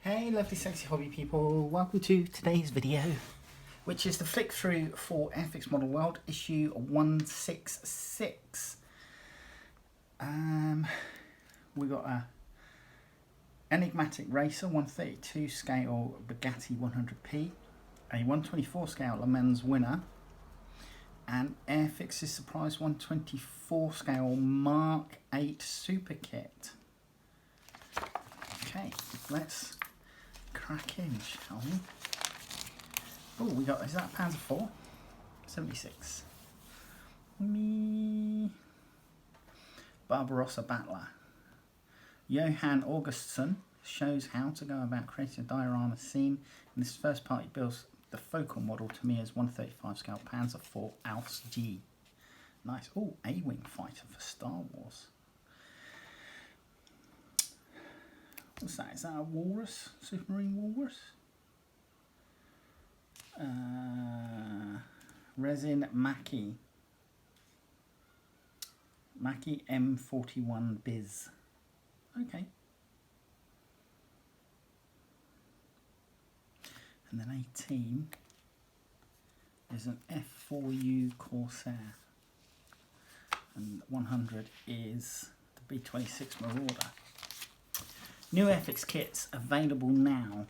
Hey lovely sexy hobby people, welcome to today's video, which is the flick through for Airfix Model World issue 166. We got a enigmatic racer 132 scale Bugatti 100p, a 124 scale Le Mans winner, and Airfix's surprise 124 scale Mark 8 super kit. Okay, let's crack in, shall we? Oh, we got, is that pounds of 4? 76. Me. Barbarossa Battler. Johan Augustsson shows how to go about creating a diorama scene. In this first part, he builds the focal model to me as 135 scale Panzer IV Alfs G. Nice. Oh, A-Wing fighter for Star Wars. What's that? Is that a walrus? Supermarine walrus? Resin Mackie. Mackie M41 Biz. Okay. And then 18 is an F4U Corsair. And 100 is the B26 Marauder. New Airfix kits available now.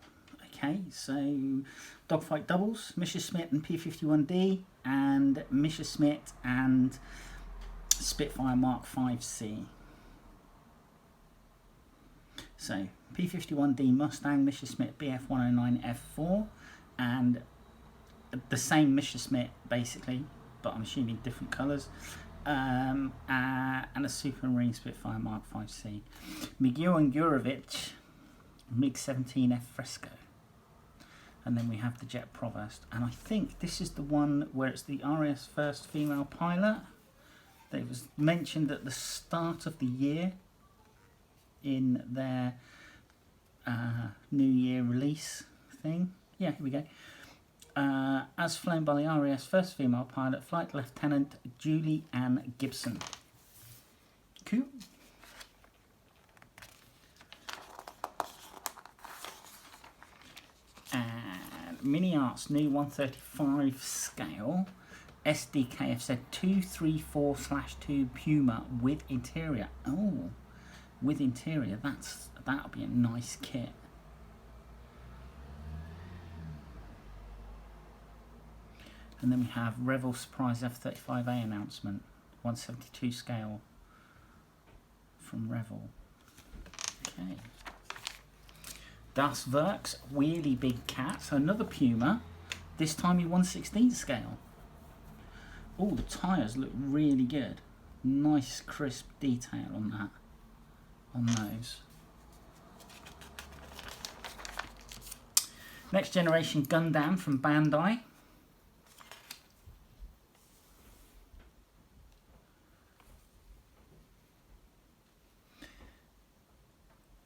Okay, so Dogfight Doubles, Messerschmitt and P51D, and Messerschmitt and Spitfire Mark 5C. So P51D Mustang, Messerschmitt BF109 F4, and the same Messerschmitt basically, but I'm assuming different colours. And a Supermarine Spitfire Mark 5C. Miguel and Gurovich MiG-17 F Fresco. And then we have the Jet Provost. And I think this is the one where it's the RAS first female pilot. That was mentioned at the start of the year in their New Year release thing. Yeah, here we go. As flown by the RAS first female pilot, Flight Lieutenant Julie Ann Gibson. Cool. And Mini Arts new 135 scale SDKFZ 234/2 Puma with interior. Oh, with interior. That'll be a nice kit. And then we have Revell Surprise F35A announcement, 172 scale from Revell. Okay. Das Werk's Wheelie Big Cat, so another Puma, this time in 116 scale. Oh, the tyres look really good. Nice crisp detail on that, on those. Next Generation Gundam from Bandai.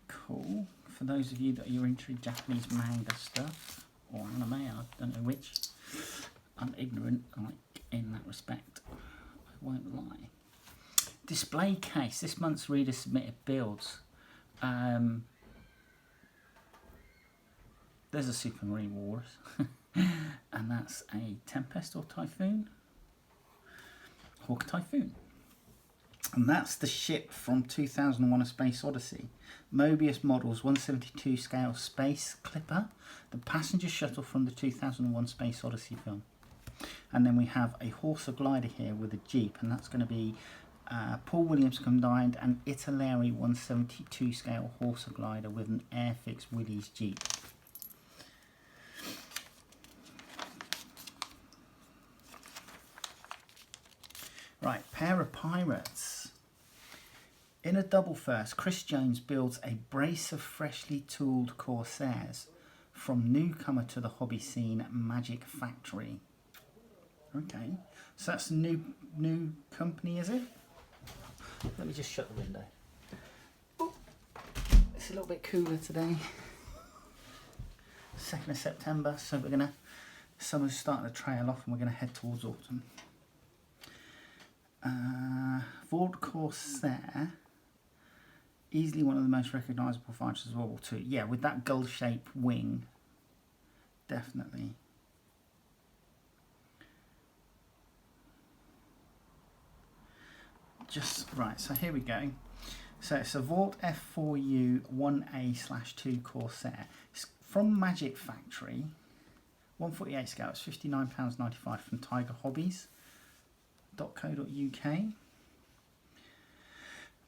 Cool. For those of you that are into Japanese manga stuff or anime, I don't know which. I'm ignorant, like in that respect. I won't lie. Display case. This month's reader submitted builds. There's a Supermarine Walrus, and that's a Tempest or Typhoon. Hawk Typhoon. And that's the ship from 2001 A Space Odyssey. Mobius Models 172 scale Space Clipper, the passenger shuttle from the 2001 Space Odyssey film. And then we have a Horsa glider here with a Jeep, and that's going to be Paul Williams combined an Italeri 172 scale Horsa glider with an Airfix Willys Jeep. Right, pair of pirates. In a double first, Chris Jones builds a brace of freshly tooled Corsairs from newcomer to the hobby scene, Magic Factory. Okay, so that's a new company, is it? Let me just shut the window. Ooh, it's a little bit cooler today. 2nd of September, so summer's starting to trail off and we're going to head towards autumn. Ford Corsair Easily one of the most recognisable fighters of World War II. Yeah, with that gull-shaped wing, definitely. Just right, so here we go. So it's a Vault F4U 1A/2 Corsair. It's from Magic Factory. 148 scale. It's £59.95 from tigerhobbies.co.uk.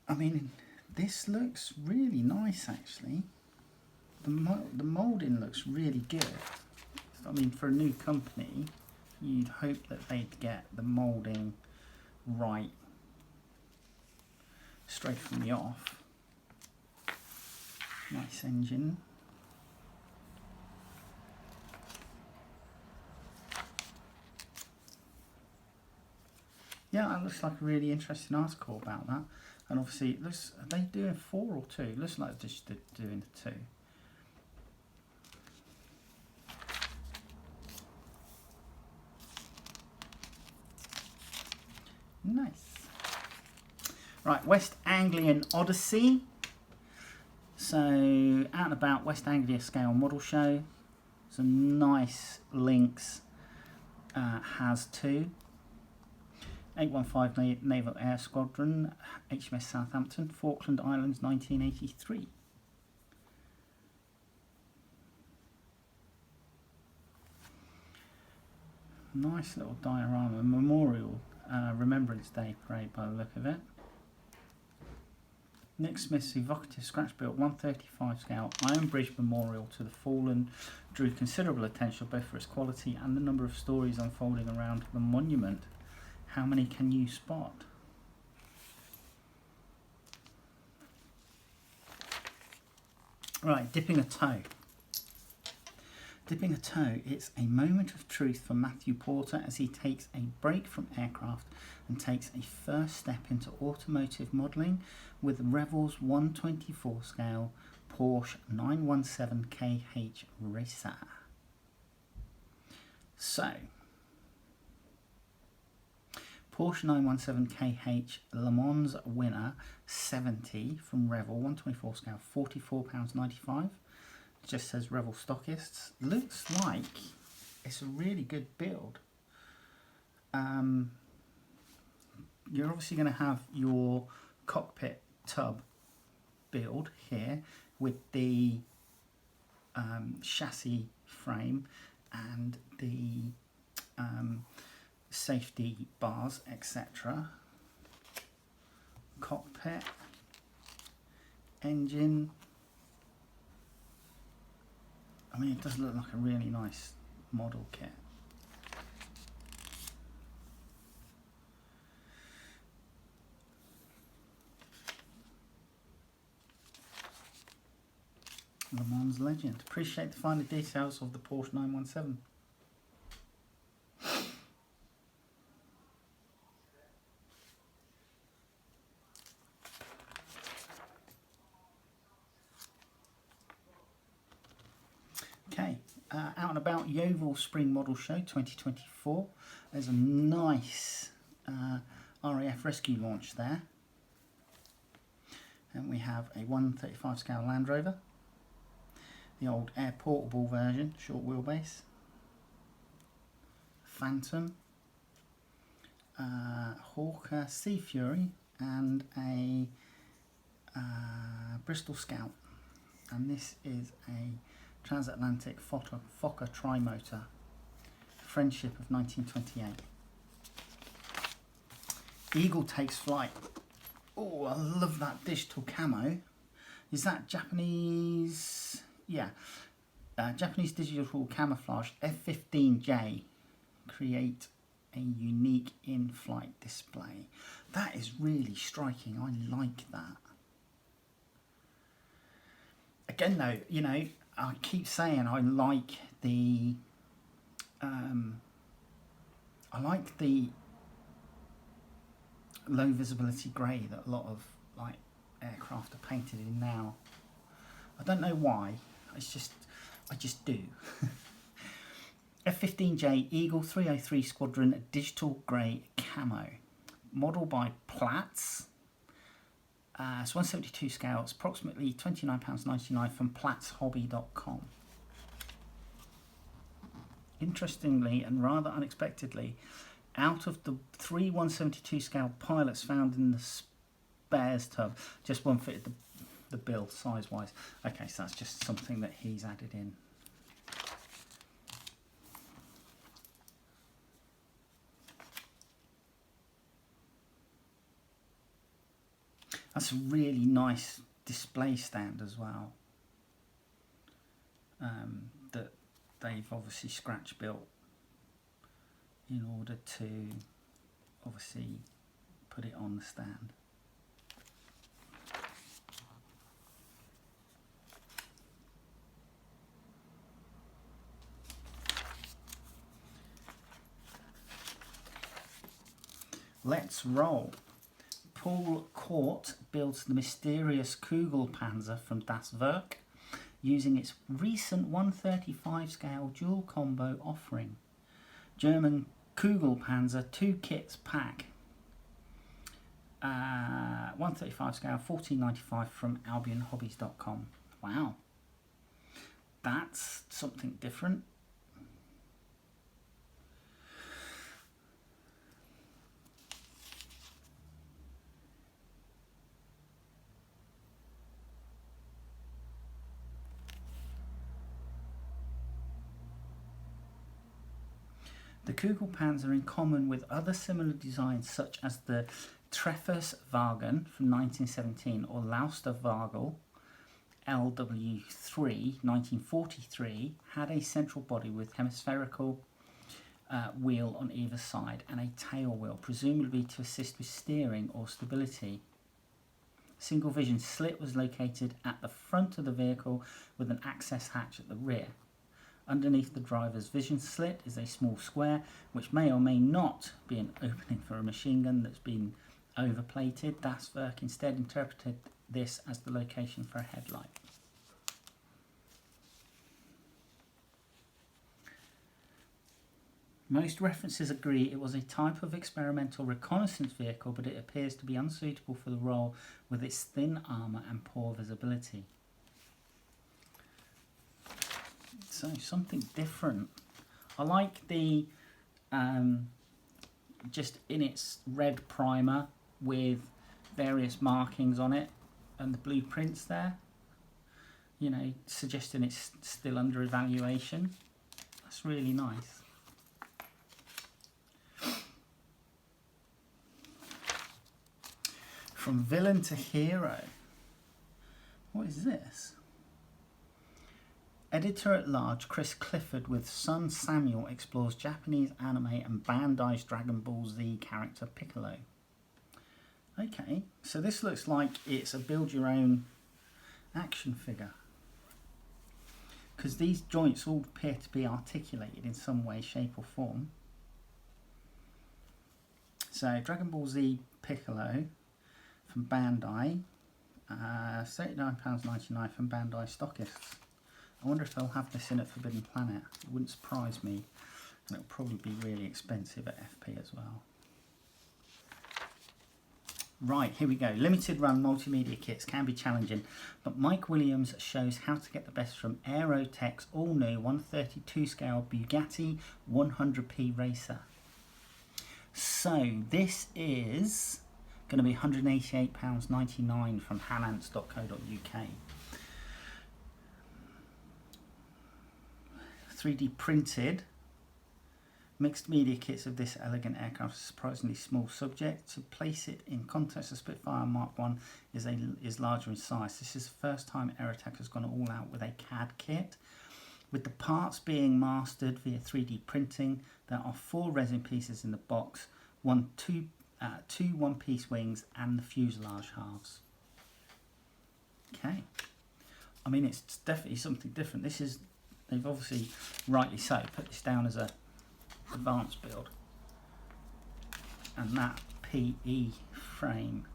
I mean, this looks really nice actually. The moulding looks really good. I mean, for a new company, you'd hope that they'd get the moulding right straight from the off. Nice engine. Yeah, that looks like a really interesting article about that. And obviously, it looks, are they doing 4 or 2? It looks like they're just doing the 2. Nice. Right, West Anglian Odyssey. So, out and about West Anglia Scale Model Show. Some nice links. Has 2. 815 Naval Air Squadron, HMS Southampton, Falkland Islands, 1983. Nice little diorama, memorial, Remembrance Day parade by the look of it. Nick Smith's evocative scratch-built 135 scale Iron Bridge memorial to the fallen drew considerable attention both for its quality and the number of stories unfolding around the monument. How many can you spot? Right, dipping a toe. Dipping a toe, it's a moment of truth for Matthew Porter as he takes a break from aircraft and takes a first step into automotive modelling with Revell's 124 scale Porsche 917 KH Racer. So, Porsche 917 KH Le Mans winner 70 from Revell, 124 scale, £44.95. It just says Revell stockists. Looks like it's a really good build. You're obviously going to have your cockpit tub build here with the chassis frame and the safety bars, etc. Cockpit, engine. I mean, it does look like a really nice model kit. Le Mans legend. Appreciate the finer details of the Porsche 917. Okay, out and about Yeovil Spring Model Show 2024. There's a nice RAF rescue launch there. And we have a 135 scale Land Rover. The old air portable version, short wheelbase. Phantom. Hawker Sea Fury and a Bristol Scout. And this is a transatlantic Fokker tri-motor, Friendship of 1928. Eagle takes flight. Oh, I love that digital camo. Is that Japanese? Yeah. Japanese digital camouflage F-15J. Create a unique in-flight display. That is really striking. I like that. Again though, you know, I keep saying I like the low visibility grey that a lot of like aircraft are painted in now. I don't know why. It's just I just do. F-15J Eagle 303 Squadron digital grey camo, model by Platts. It's 172 scale. It's approximately £29.99 from platshobby.com. Interestingly and rather unexpectedly, out of the 3 172 scale pilots found in the spares tub, just one fitted the bill size wise. Okay, so that's just something that he's added in. That's a really nice display stand as well, that they've obviously scratch built in order to obviously put it on the stand. Let's roll. Paul Court builds the mysterious Kugelpanzer from Das Werk using its recent 135 scale dual combo offering. German Kugelpanzer 2 kits pack. 135 scale, $14.95 from albionhobbies.com. Wow. That's something different. The Kugelpanzer, in common with other similar designs such as the Trefferswagen from 1917 or Lausterwagel LW3 1943, had a central body with hemispherical wheel on either side and a tail wheel, presumably to assist with steering or stability. A single vision slit was located at the front of the vehicle with an access hatch at the rear. Underneath the driver's vision slit is a small square, which may or may not be an opening for a machine gun that's been overplated. Das Werk instead interpreted this as the location for a headlight. Most references agree it was a type of experimental reconnaissance vehicle, but it appears to be unsuitable for the role with its thin armour and poor visibility. So something different. I like the just in its red primer with various markings on it and the blueprints there, you know, suggesting it's still under evaluation. That's really nice. From villain to hero. What is this? Editor-at-large Chris Clifford with son Samuel explores Japanese anime and Bandai's Dragon Ball Z character Piccolo. Okay, so this looks like it's a build-your-own action figure, because these joints all appear to be articulated in some way, shape or form. So Dragon Ball Z Piccolo from Bandai, £39.99 from Bandai stockists. I wonder if they'll have this in at Forbidden Planet. It wouldn't surprise me, and it'll probably be really expensive at FP as well. Right, here we go. Limited run multimedia kits can be challenging, but Mike Williams shows how to get the best from Aerotech's all-new 132 scale Bugatti 100p Racer. So this is going to be £188.99 from halance.co.uk. 3D printed mixed media kits of this elegant aircraft, surprisingly small subject. To place it in context, the Spitfire Mark 1 is larger in size. This is the first time Aerotech has gone all out with a CAD kit. With the parts being mastered via 3D printing, there are 4 resin pieces in the box, two one-piece wings and the fuselage halves. Okay, I mean, it's definitely something different. This is, they've obviously, rightly so, put this down as a advanced build. And that PE frame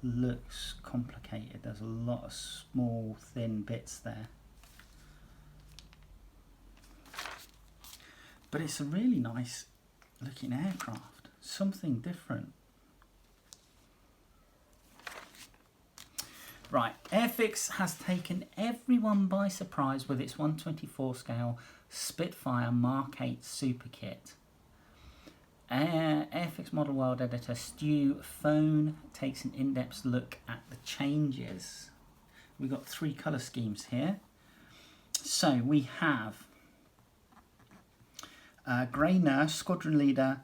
looks complicated. There's a lot of small, thin bits there. But it's a really nice looking aircraft. Something different. Right, Airfix has taken everyone by surprise with its 1/24 scale Spitfire Mark 8 Super Kit. Airfix Model World Editor Stu Phone takes an in-depth look at the changes. We've got 3 colour schemes here. So we have Grey Nurse, Squadron Leader,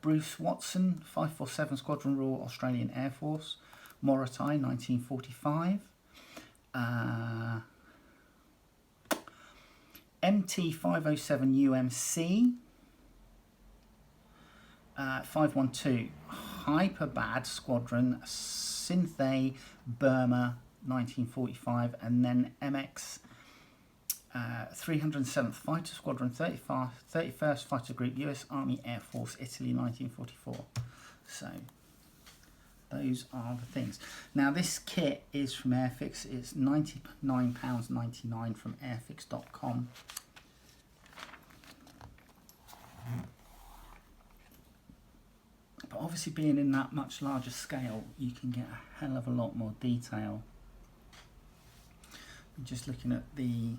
Bruce Watson, 547 Squadron Royal Australian Air Force, Morotai, 1945. MT507 UMC, 512 Hyperbad Squadron, Synthé, Burma, 1945, and then MX 307th Fighter Squadron, 31st Fighter Group, US Army Air Force, Italy, 1944. So those are the things. Now this kit is from Airfix. It's £99.99 from airfix.com. But obviously being in that much larger scale, you can get a hell of a lot more detail. I'm just looking at the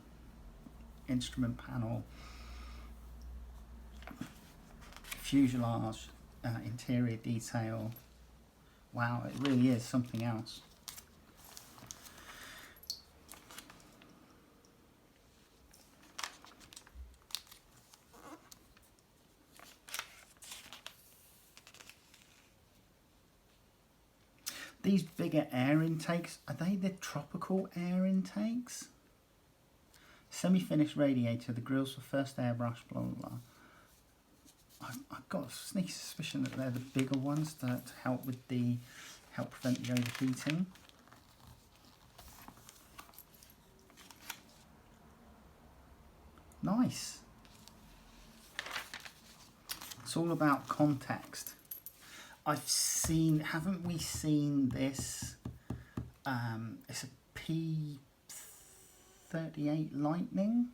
instrument panel, fuselage, interior detail. Wow, it really is something else. These bigger air intakes, are they the tropical air intakes? Semi-finished radiator, the grills were first airbrushed, blah blah blah. I've got a sneaky suspicion that they're the bigger ones to help with help prevent the overheating. Nice. It's all about context. Haven't we seen this? It's a P38 Lightning.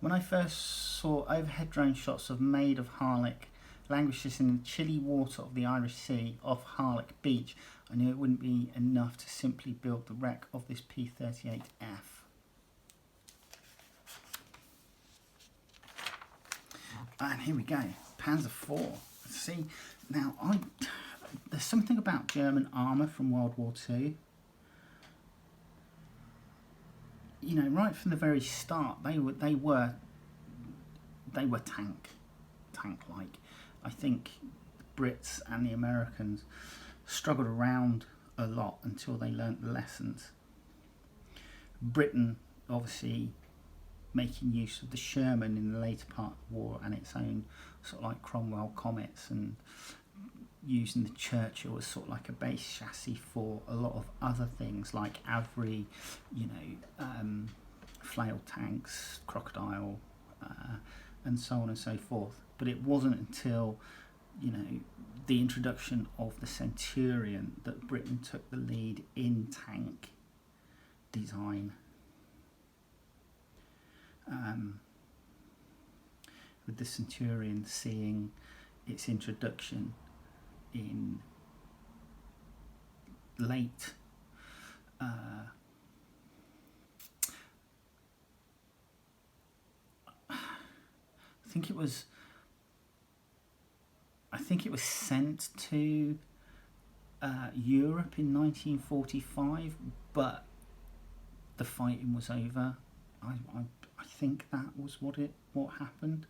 When I first saw overhead drone shots of Maid of Harlech languishes in the chilly water of the Irish Sea off Harlech Beach, I knew it wouldn't be enough to simply build the wreck of this P38F. And here we go, Panzer IV. See, now there's something about German armour from World War II. You know, right from the very start, they were tank-like. I think the Brits and the Americans struggled around a lot until they learnt the lessons. Britain, obviously, making use of the Sherman in the later part of the war and its own sort of like Cromwell Comets, and using the Churchill as sort of like a base chassis for a lot of other things like Avery, you know, flail tanks, Crocodile, and so on and so forth. But it wasn't until, you know, the introduction of the Centurion that Britain took the lead in tank design. With the Centurion seeing its introduction in late I think it was sent to Europe in 1945, but the fighting was over. I think that was what happened.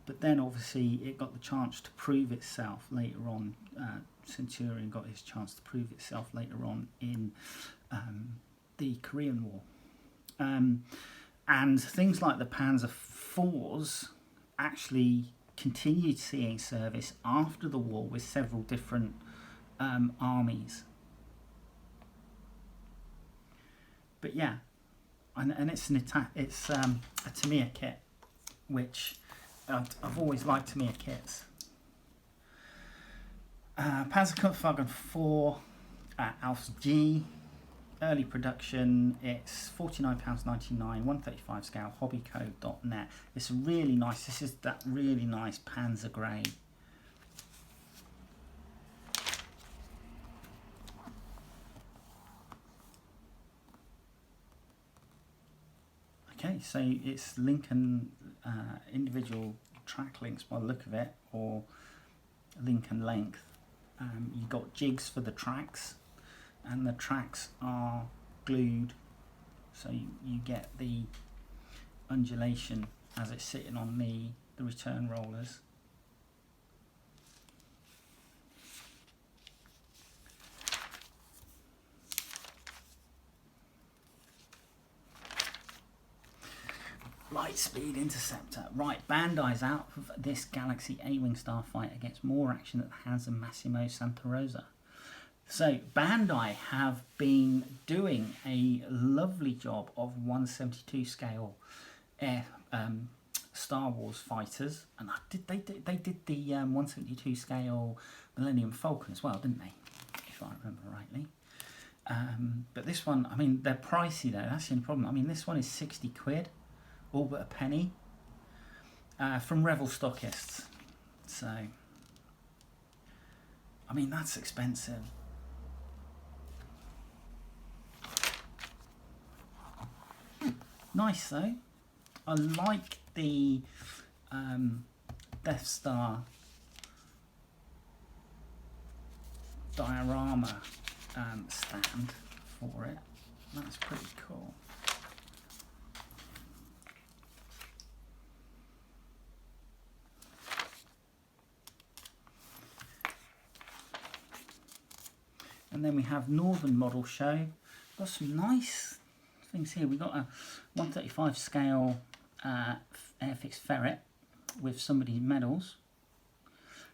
But then obviously it got the chance to prove itself later on. Centurion got his chance to prove itself later on in the Korean War. And things like the Panzer IVs actually continued seeing service after the war with several different armies. But yeah, and it's a Tamiya kit, which I've always liked Tamiya kits. Panzerkampfwagen 4 Alpha G, early production, it's £49.99, 135 scale, hobbycode.net. It's really nice. This is that really nice Panzer Grey. Okay, so it's Lincoln individual track links by the look of it, or Lincoln length. You've got jigs for the tracks, and the tracks are glued, so you get the undulation as it's sitting on the return rollers. Lightspeed Interceptor. Right, Bandai's out of this Galaxy A-Wing starfighter, gets more action at the hands of Massimo Santa Rosa. So Bandai have been doing a lovely job of 172 scale Star Wars fighters, and they did the 172 scale Millennium Falcon as well, didn't they? If I remember rightly. But this one, I mean, they're pricey though. That's the only problem. I mean, this one is 60 quid. All but a penny, from Revel stockists. So, I mean, that's expensive. Nice though. I like the Death Star diorama stand for it. That's pretty cool. And then we have Northern Model Show. Got some nice things here. We've got a 135 scale Airfix ferret with somebody's medals.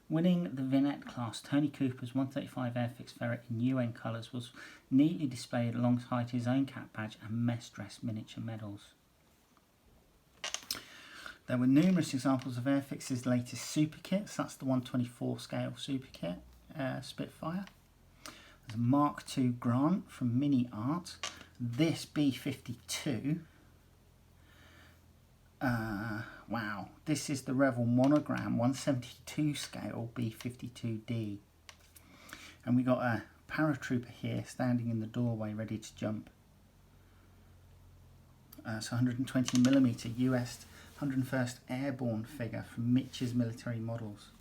Winning the Vinette class, Tony Cooper's 135 Airfix ferret in UN colours was neatly displayed alongside his own cap badge and mess dress miniature medals. There were numerous examples of Airfix's latest super kits. That's the 124 scale super kit, Spitfire. There's a Mark II Grant from Mini Art. This B-52. Wow, this is the Revel Monogram 172 scale B-52D. And we got a paratrooper here standing in the doorway ready to jump. It's 120mm US 101st Airborne figure from Mitch's Military Models.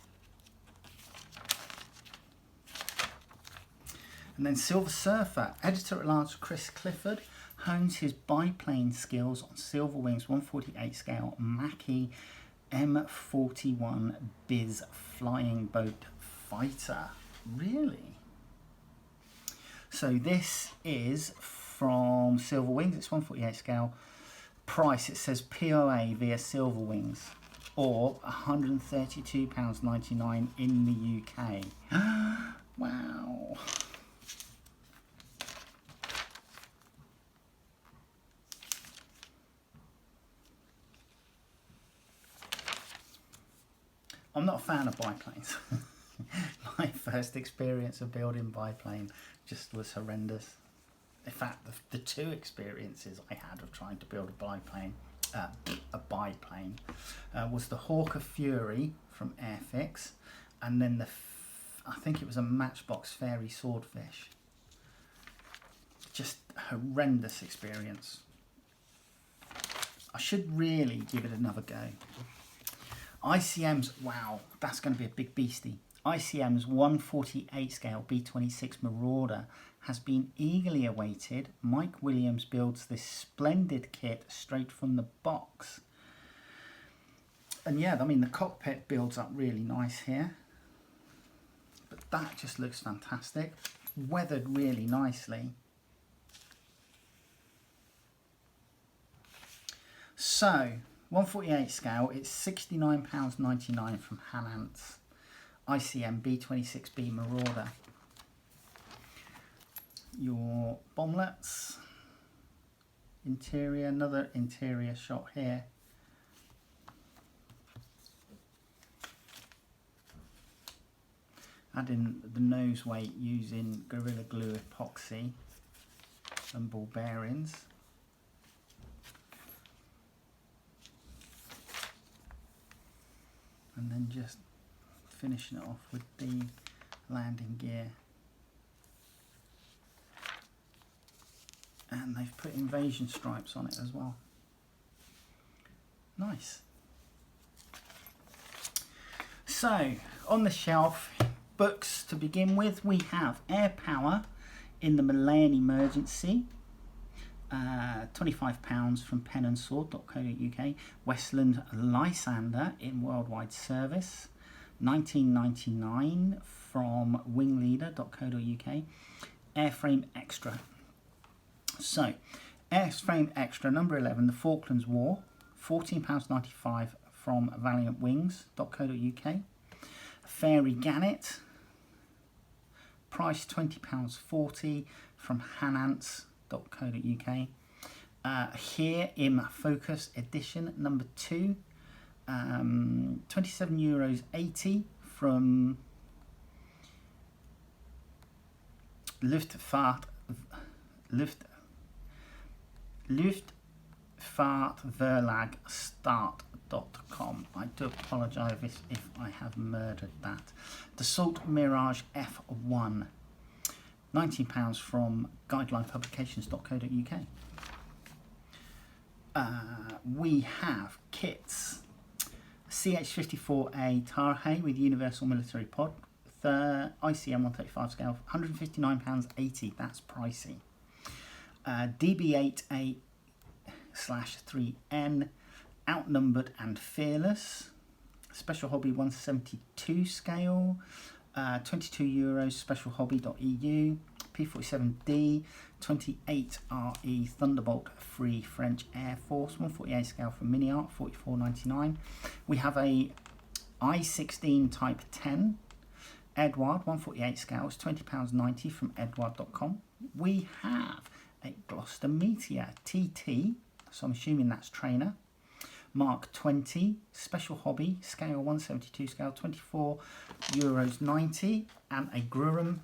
And then Silver Surfer, editor-at-large Chris Clifford hones his biplane skills on Silver Wings 148 scale Macchi M41 Biz flying boat fighter. Really? So this is from Silver Wings. It's 148 scale. Price, it says POA via Silver Wings, or £132.99 in the UK. Wow. I'm not a fan of biplanes. My first experience of building biplane just was horrendous. In fact, the two experiences I had of trying to build a biplane was the Hawker Fury from Airfix, and then I think it was a Matchbox Fairy Swordfish. Just horrendous experience. I should really give it another go. ICM's, wow, that's going to be a big beastie. ICM's 148 scale B26 Marauder has been eagerly awaited. Mike Williams builds this splendid kit straight from the box. And yeah, I mean, the cockpit builds up really nice here. But that just looks fantastic. Weathered really nicely. So, 148 scale, it's £69.99 from Hanant's ICM B26B Marauder. Your bomblets, interior, another interior shot here. Add in the nose weight using Gorilla Glue epoxy. and ball bearings. And then just finishing it off with the landing gear. And they've put invasion stripes on it as well. Nice. So, on the shelf, books to begin with, we have Air Power in the Malayan Emergency, £25 from penandsword.co.uk, Westland Lysander in Worldwide Service, £19.99 from wingleader.co.uk, Airframe Extra. So, Airframe Extra number 11, The Falklands War, £14.95 from valiantwings.co.uk, Fairy Gannet, price £20.40 from hanance.co.uk. Here in Focus Edition number 2, €27.80 from Luftfahrtverlagstart.com. I do apologise if I have murdered that. Dassault Mirage F1, £19 from guidelinepublications.co.uk. We have kits. CH-54A Tarhe with Universal Military Pod, ICM 135 scale, £159.80. That's pricey. DB8A/3N, Outnumbered and Fearless, Special Hobby 172 scale, €22, specialhobby.eu, P47D, 28RE Thunderbolt Free French Air Force, 148 scale from Mini Art, $44.99. We have a I-16 Type 10, Edward, 148 scale, it's £20.90 from edward.com. We have a Gloucester Meteor TT, so I'm assuming that's trainer, Mark 20, Special Hobby, scale 172 scale, €24.90, and a Grumman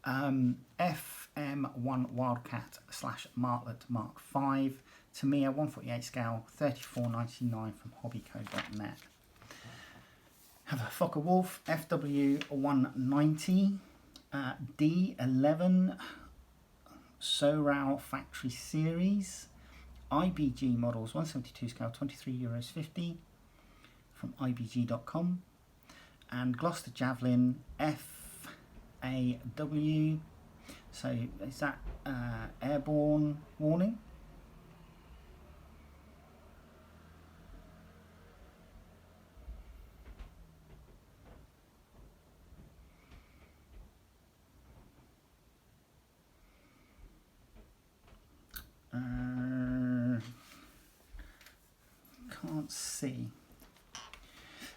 FM1 Wildcat / Martlet Mark 5, Tamiya 148 scale, $34.99 from hobbyco.net. Have a Fokker Wolf FW190 D11 Sorau Factory Series, IBG models 172 scale, €23.50 from ibg.com, and Gloucester Javelin FAW, so is that airborne warning? Can't see.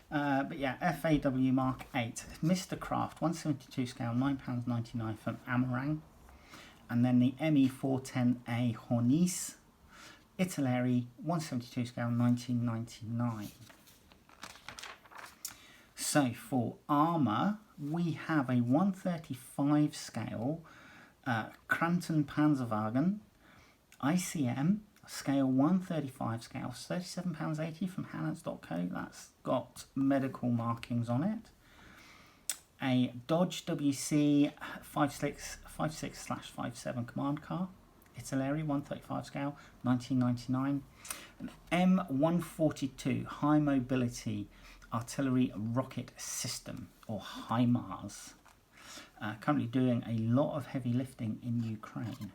But yeah, FAW Mark 8, Mr. Craft 172 scale, £9.99 from Amarang, and then the ME410A Hornice Italeri 172 scale, £19.99. So for armour, we have a 135 scale Cranton Panzerwagen ICM scale 135 scale, £37.80 from Hanans.co. That's got medical markings on it. A Dodge WC 56/57 command car, Italeri 135 scale, £19.99. An M142 high mobility artillery rocket system, or HIMARS. Currently doing a lot of heavy lifting in Ukraine.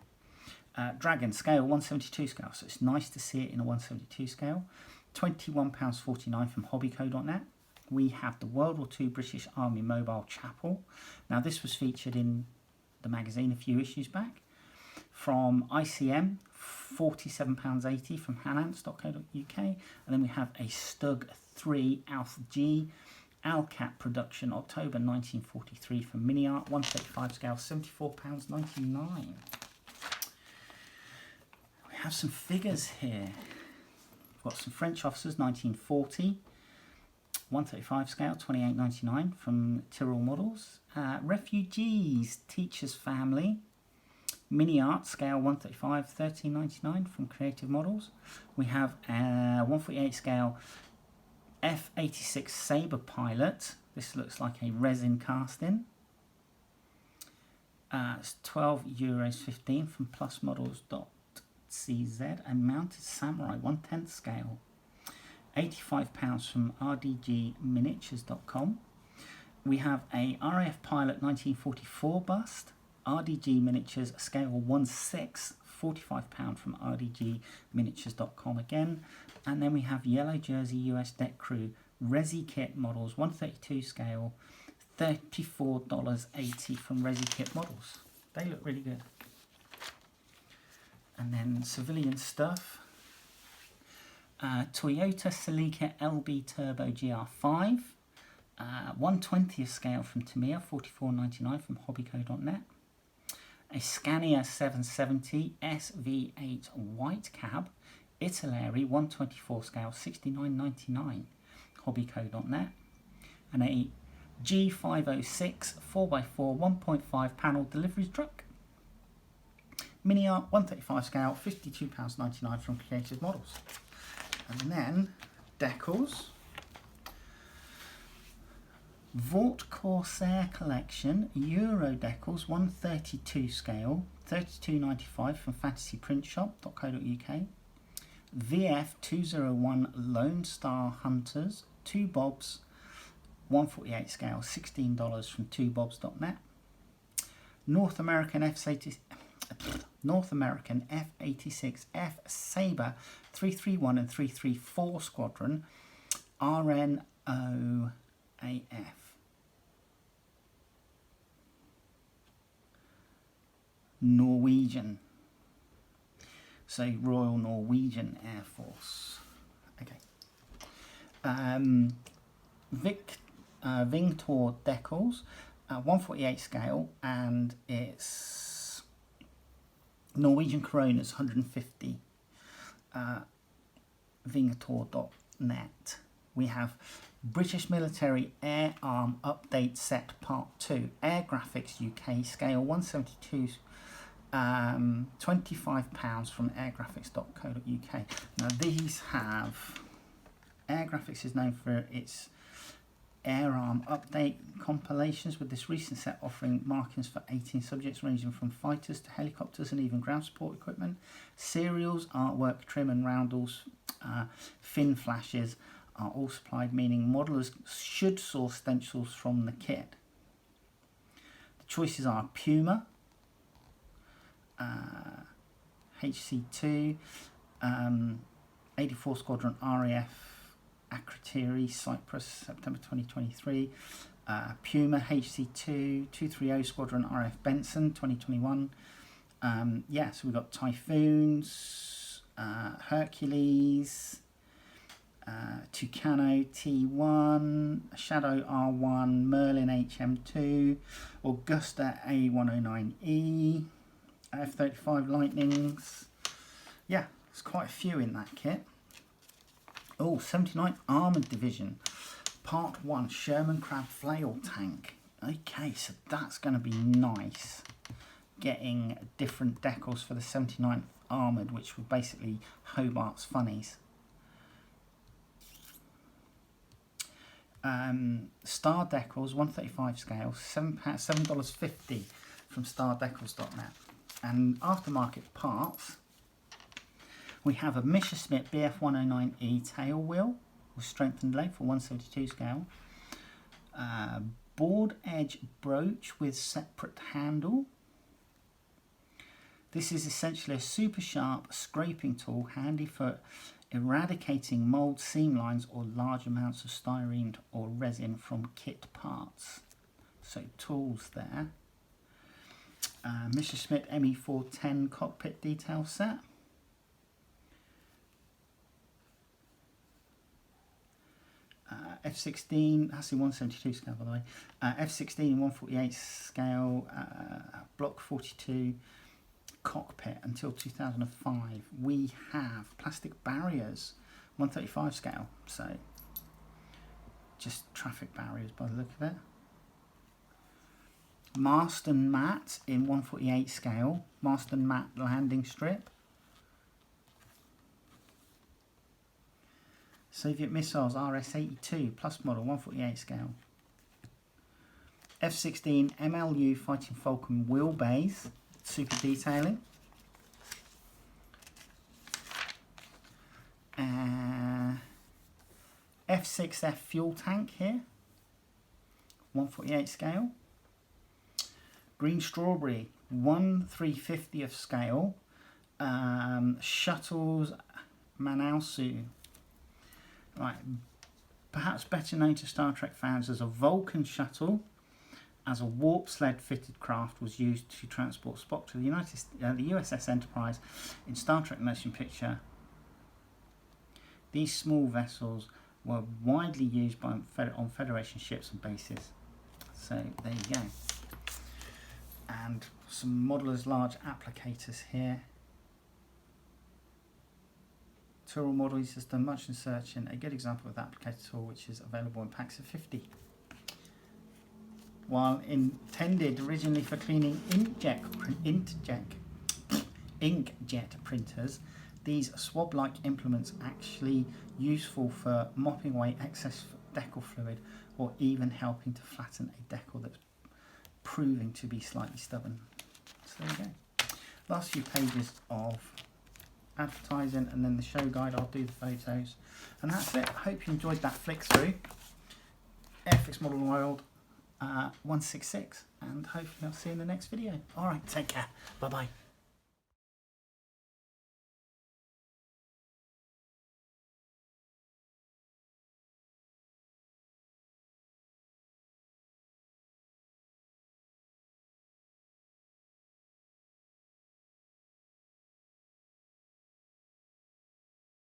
Dragon scale 172 scale, so it's nice to see it in a 172 scale, £21.49 from hobbyco.net. We have the World War II British Army Mobile Chapel. Now this was featured in the magazine a few issues back. From ICM, £47.80 from hanance.co.uk. And then we have a Stug 3 Alpha G Alcat production, October 1943 from Mini Art, 135 scale, £74.99. Have some figures here. We've got some French officers, 1940, 135 scale, £28.99 from Tyrrell Models. Refugees, Teachers Family, Mini Art scale 135, $13.99 from Creative Models. We have a 148 scale F86 Sabre Pilot. This looks like a resin casting. It's €12.15 from plusmodels.cz. A mounted samurai 1/10 scale, £85 from rdgminiatures.com. We have a RAF Pilot 1944 bust, RDG Miniatures scale 1/6, £45 from rdgminiatures.com again. And then we have Yellow Jersey US Deck Crew Resi Kit Models 132 scale, $34.80 from Resi Kit Models. They look really good. And then civilian stuff. Toyota Celica LB Turbo GR5, 1/20th scale from Tamiya, $44.99 from hobbyco.net. A Scania 770 SV8 White Cab, Italeri 1/24 scale, $69.99, hobbyco.net. And a G506 4x4 1.5 panel delivery truck, Mini Art 135 scale, £52.99 from Creative Models. And then decals. Vought Corsair Collection Euro decals 132 scale, $32.95 from fantasyprintshop.co.uk. VF201 Lone Star Hunters 2 bobs 148 scale, $16 from 2bobs.net. North American F86 F Sabre 331 and 334 Squadron RNOAF. Norwegian. So Royal Norwegian Air Force. Okay. Vingtor decals, 148 scale, and it's Norwegian Coronas 150. Vingtor.net. We have British Military Air Arm Update Set Part 2, Air Graphics UK, scale 172, £25 from airgraphics.co.uk. Now these have, Air Graphics is known for its Air Arm Update compilations, with this recent set offering markings for 18 subjects ranging from fighters to helicopters and even ground support equipment. Serials, artwork, trim and roundels, fin flashes are all supplied, meaning modelers should source stencils from the kit. The choices are Puma, HC2, 84 Squadron RAF Akrotiri Cyprus, September 2023, Puma HC2, 230 Squadron RF Benson, 2021. So we've got Typhoons, Hercules, Tucano T1, Shadow R1, Merlin HM2, Augusta A109E, F-35 Lightnings. Yeah, there's quite a few in that kit. Oh, 79th Armoured Division, Part 1, Sherman Crab Flail Tank. Okay, so that's going to be nice. Getting different decals for the 79th Armoured, which were basically Hobart's funnies. Star Decals, 135 scale, $7.50 from stardecals.net. And aftermarket parts, we have a Messerschmitt BF109E tail wheel with strengthened leg for 172 scale. Board edge brooch with separate handle. This is essentially a super sharp scraping tool, handy for eradicating mould seam lines or large amounts of styrene or resin from kit parts. So tools there. Messerschmitt ME410 cockpit detail set. F16, that's in 172 scale by the way. F16 in 148 scale, block 42 cockpit until 2005. We have plastic barriers, 135 scale, so just traffic barriers by the look of it. Marston Matte in 1/48 scale. Marston Matte landing strip. Soviet Missiles RS-82 plus model 1/48 scale. F-16 MLU Fighting Falcon wheelbase, super detailing. F6F fuel tank here, 1/48 scale. Green Strawberry, 1/350th scale. Shuttles Manausu. Right, perhaps better known to Star Trek fans as a Vulcan shuttle, as a warp sled fitted craft was used to transport Spock to the USS Enterprise in Star Trek Motion Picture. These small vessels were widely used on Federation ships and bases. So there you go. And some modeller's large applicators here. Tool model has done much research in a good example of the applicator tool, which is available in packs of 50. While intended originally for cleaning inkjet printers, these swab-like implements actually useful for mopping away excess decal fluid or even helping to flatten a decal that's proving to be slightly stubborn. So there you go. Last few pages of advertising and then the show guide. I'll do the photos and that's it. I hope you enjoyed that flick through. Airfix Model World 166 and hopefully I'll see you in the next video. Alright, take care. Bye bye.